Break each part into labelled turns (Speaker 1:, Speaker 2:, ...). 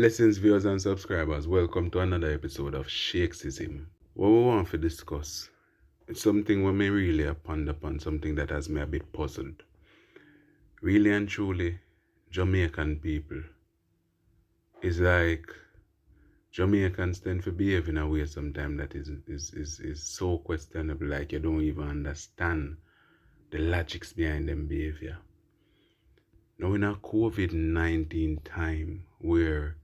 Speaker 1: Blessings, viewers and subscribers. Welcome to another episode of Shakesism. What we want to discuss is something we may really ponder upon, something that has me a bit puzzled. Really and truly, Jamaican people is like Jamaicans tend to behave in a way sometimes that is so questionable, like you don't even understand the logics behind them behavior. Now in a COVID-19 time where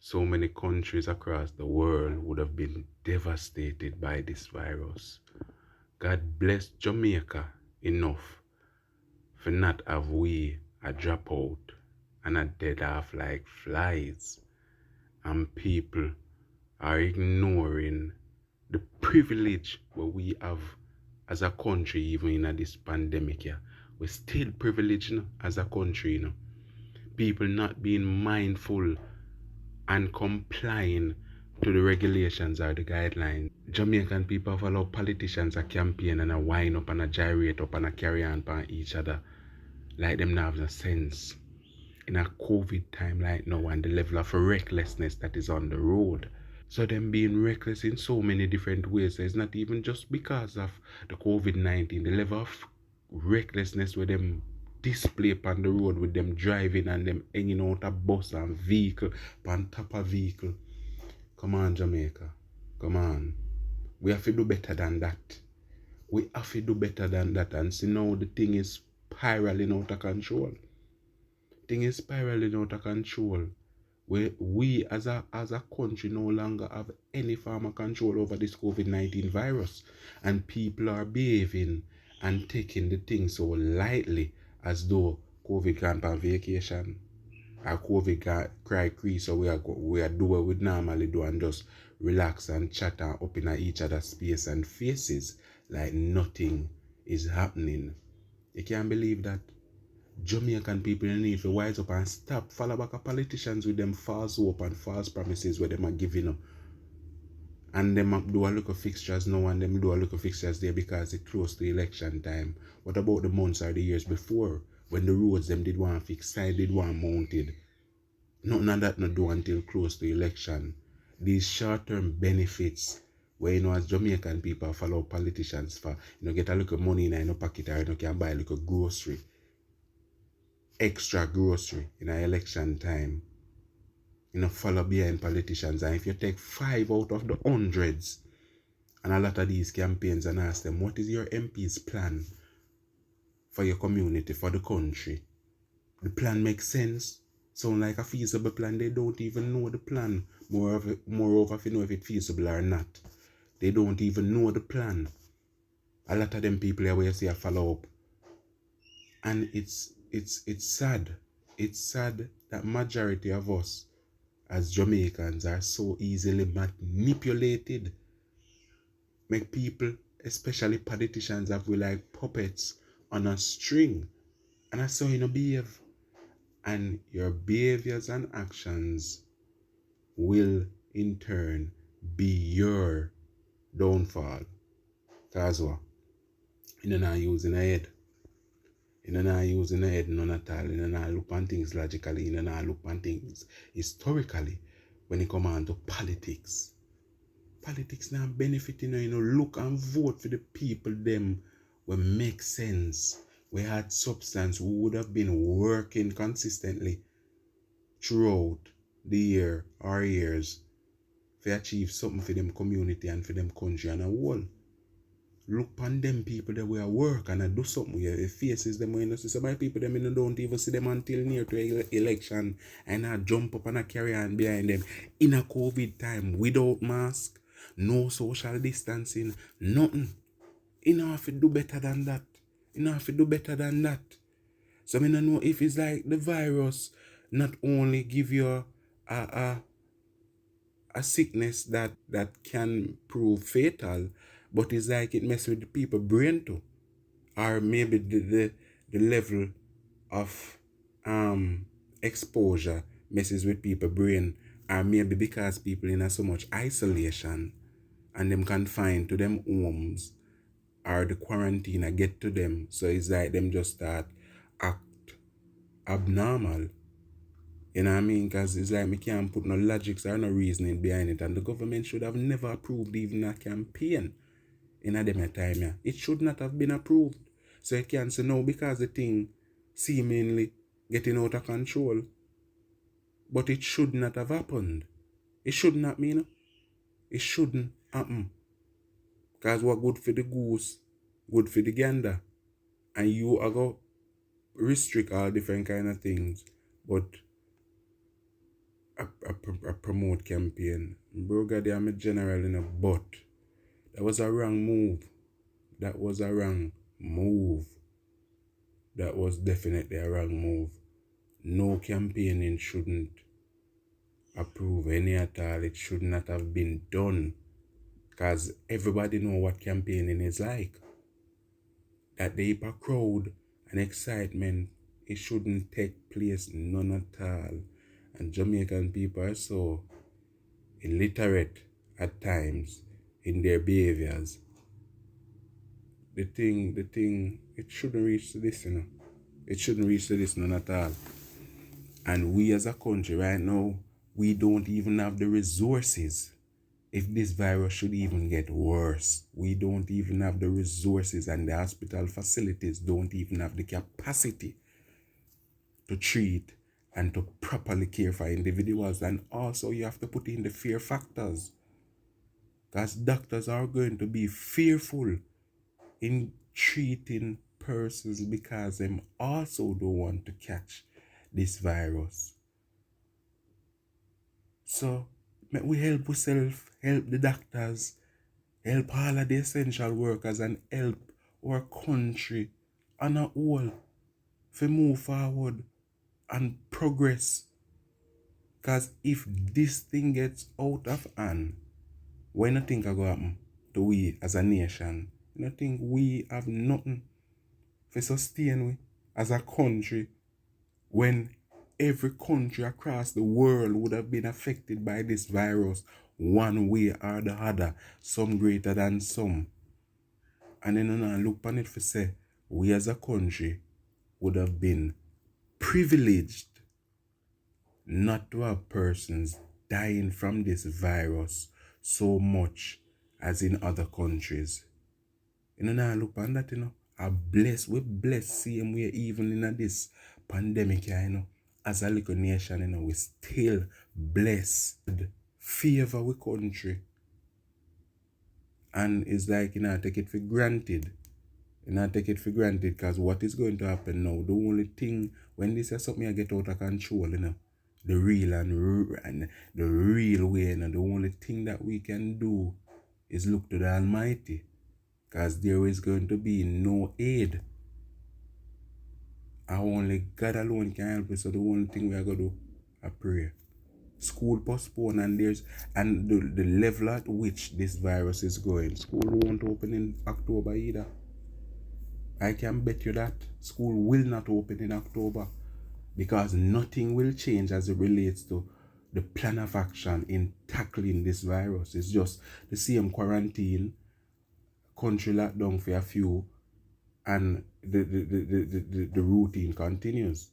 Speaker 1: so many countries across the world would have been devastated by this virus, God bless Jamaica enough for not have we a drop out and a dead off like flies, and people are ignoring the privilege what we have as a country. Even in this pandemic here, we're still privileged, as a country, people not being mindful and complying to the regulations or the guidelines. Jamaican people have allowed politicians a campaign and a wind up and a gyrate up and a carry on upon each other like them not have no sense. In a COVID time like now and the level of recklessness that is on the road. So them being reckless in so many different ways. So it's not even just because of the COVID-19. The level of recklessness with them display upon the road with them driving and them hanging out a bus and vehicle on top of vehicle. Come on, Jamaica. Come on. We have to do better than that. We have to do better than that. And see now the thing is spiraling out of control. Thing is spiraling out of control. We as a country no longer have any form of control over this COVID-19 virus. And people are behaving and taking the thing so lightly as though COVID can't on vacation. Or COVID got cry crease, so we are do what we normally do and just relax and chat and up in each other's space and faces like nothing is happening. You can't believe that. Jamaican people need to wise up and stop follow back of politicians with them false hope and false promises where them are giving them. And them do a look of fixtures now and them do a look of fixtures there because it's close to election time. What about the months or the years before when the roads them did want fixed, side did want mounted? Nothing of that not do until close to election. These short-term benefits where as Jamaican people follow politicians for get a little money in your pocket or can buy a little grocery. Extra grocery in an election time. Follow behind politicians. And if you take 5 out of the hundreds and a lot of these campaigns and ask them, what is your MP's plan for your community, for the country? The plan makes sense. Sound like a feasible plan. They don't even know the plan. Moreover, if you know if it's feasible or not. They don't even know the plan. A lot of them people are where you see a follow up. And it's sad. It's sad that majority of us as Jamaicans are so easily manipulated. Make people, especially politicians, have we like puppets on a string. And that's how you behave. And your behaviors and actions will in turn be your downfall. Because what? You're not using a head. You're not using a head none at all. You're not look on things logically. You're not look on things historically when it comes on to politics. Politics now benefiting, look and vote for the people them will make sense. We had substance who would have been working consistently throughout the year or years to achieve something for them community and for them country and a whole. Look on them people that will work and do something with your faces them when you see some people them don't even see them until near to election and I jump up and I carry on behind them in a COVID time without mask, no social distancing, nothing. You know have to do better than that. You know have to do better than that. So I don't know if it's like the virus not only give you a sickness that can prove fatal, but it's like it messes with the people brain too. Or maybe the level of exposure messes with people brain, or maybe because people in so much isolation and them confined to them homes or the quarantine I get to them, so it's like them just start act abnormal You know what I mean? Because it's like me can't put no logics or no reasoning behind it. And the government should have never approved even a campaign in a them time. Yeah. It should not have been approved. So you can't say no because the thing seemingly getting out of control. But it should not have happened. It should not mean. It shouldn't happen. Because what good for the goose, good for the gander. And you are going to restrict all different kind of things. But a promote campaign. Bro, God, I'm a general in a but. That was a wrong move. That was a wrong move. That was definitely a wrong move. No campaigning shouldn't approve any at all. It should not have been done. Because everybody know what campaigning is like. That the hyper crowd and excitement, it shouldn't take place none at all. And Jamaican people are so illiterate at times in their behaviors. The thing, it shouldn't reach to this, It shouldn't reach to this none at all. And we as a country right now, we don't even have the resources. If this virus should even get worse, we don't even have the resources, and the hospital facilities don't even have the capacity to treat and to properly care for individuals. And also you have to put in the fear factors, because doctors are going to be fearful in treating persons because them also don't want to catch this virus. So we help ourselves, help the doctors, help all of the essential workers, and help our country on a whole to move forward and progress. Because if this thing gets out of hand, when you think I go happen to we as a nation, you think we have nothing to sustain we as a country, when every country across the world would have been affected by this virus one way or the other, some greater than some. And then I look upon it for say, we as a country would have been privileged not to have persons dying from this virus so much as in other countries. I look upon that, we bless same way even in this pandemic, as a little nation, we still blessed, favor we country. And it's like, take it for granted. Take it for granted, because what is going to happen now, the only thing, when this is something I get out of control, the real and the real way, the only thing that we can do is look to the Almighty, because there is going to be no aid. Only God alone can help us. So the only thing we are going to do is pray. School postponed, and the level at which this virus is going, school won't open in October either. I can bet you that school will not open in October, because nothing will change as it relates to the plan of action in tackling this virus. It's just the same quarantine, country lockdown for a few, and the routine continues.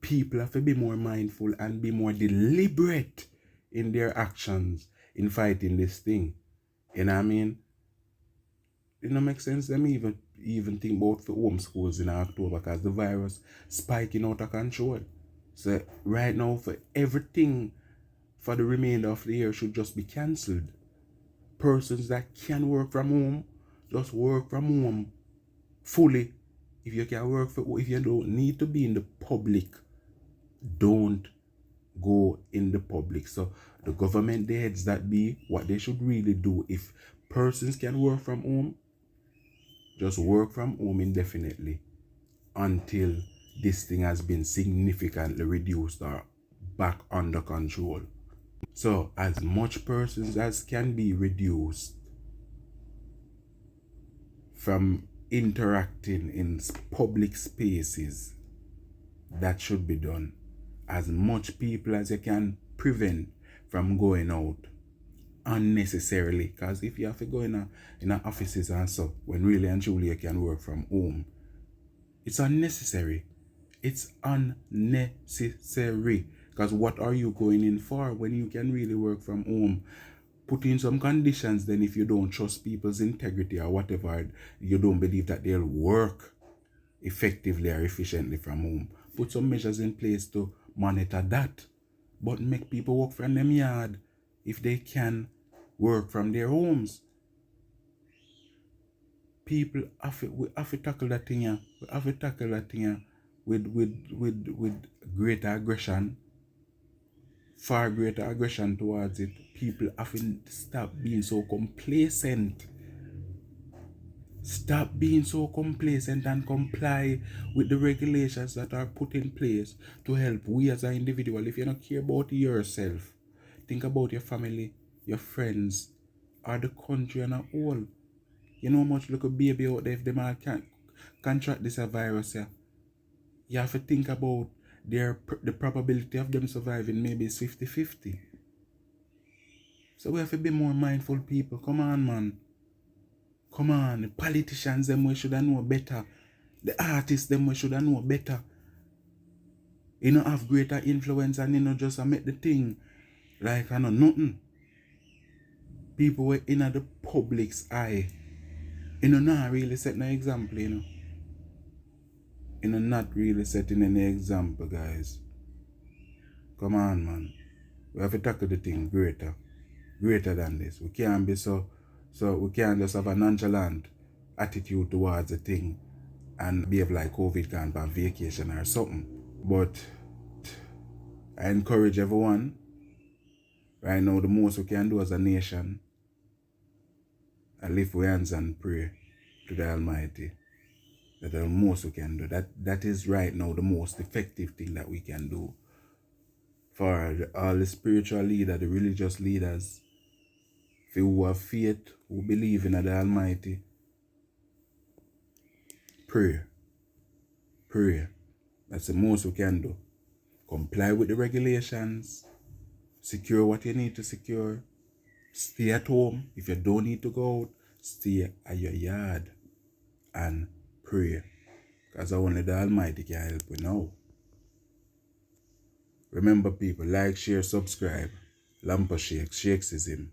Speaker 1: People have to be more mindful and be more deliberate in their actions in fighting this thing. You know what I mean? It don't make sense to me even think about the homeschools in October, because the virus spiking out of control. So right now, for everything for the remainder of the year should just be cancelled. Persons that can work from home, just work from home fully. If you can work if you don't need to be in the public, don't go in the public. So the government, the heads that be, what they should really do, if persons can work from home, just work from home indefinitely until this thing has been significantly reduced or back under control. So as much persons as can be reduced from interacting in public spaces, that should be done. As much people as you can prevent from going out unnecessarily, because if you have to go in offices and so, when really and truly you can work from home, it's unnecessary. It's unnecessary. Because what are you going in for when you can really work from home? Put in some conditions then if you don't trust people's integrity or whatever, you don't believe that they'll work effectively or efficiently from home. Put some measures in place to monitor that. But make people work from them yard if they can work from their homes. People we have to tackle that thing here. We have to tackle that thing here with greater aggression, far greater aggression towards it. People have to stop being so complacent. Stop being so complacent and comply with the regulations that are put in place to help we as an individual. If you don't care about yourself, think about your family, your friends, or the country and a whole. You know how much little baby out there if them all can't contract this virus here. You have to think about the probability of them surviving maybe is 50-50. So we have to be more mindful people. Come on, man. Come on, the politicians them we should know better. The artists them we should know better. You know have greater influence and you know just make the thing like I know nothing. People were in the public's eye. You know not really setting an example, you know. You know not really setting any example, guys. Come on, man. We have to tackle the thing greater than this. We can't be so we can't just have a nonchalant attitude towards the thing and behave like COVID can't be on vacation or something. But I encourage everyone right now, the most we can do as a nation, I lift our hands and pray to the Almighty. That the most we can do. That is right now the most effective thing that we can do. For all the spiritual leaders, the religious leaders, for who have faith, who believe in the Almighty, pray. Pray. That's the most we can do. Comply with the regulations. Secure what you need to secure. Stay at home. If you don't need to go out, stay at your yard and pray. Because only the Almighty can help you now. Remember people, like, share, subscribe. Lampa Shakes, Shakesism.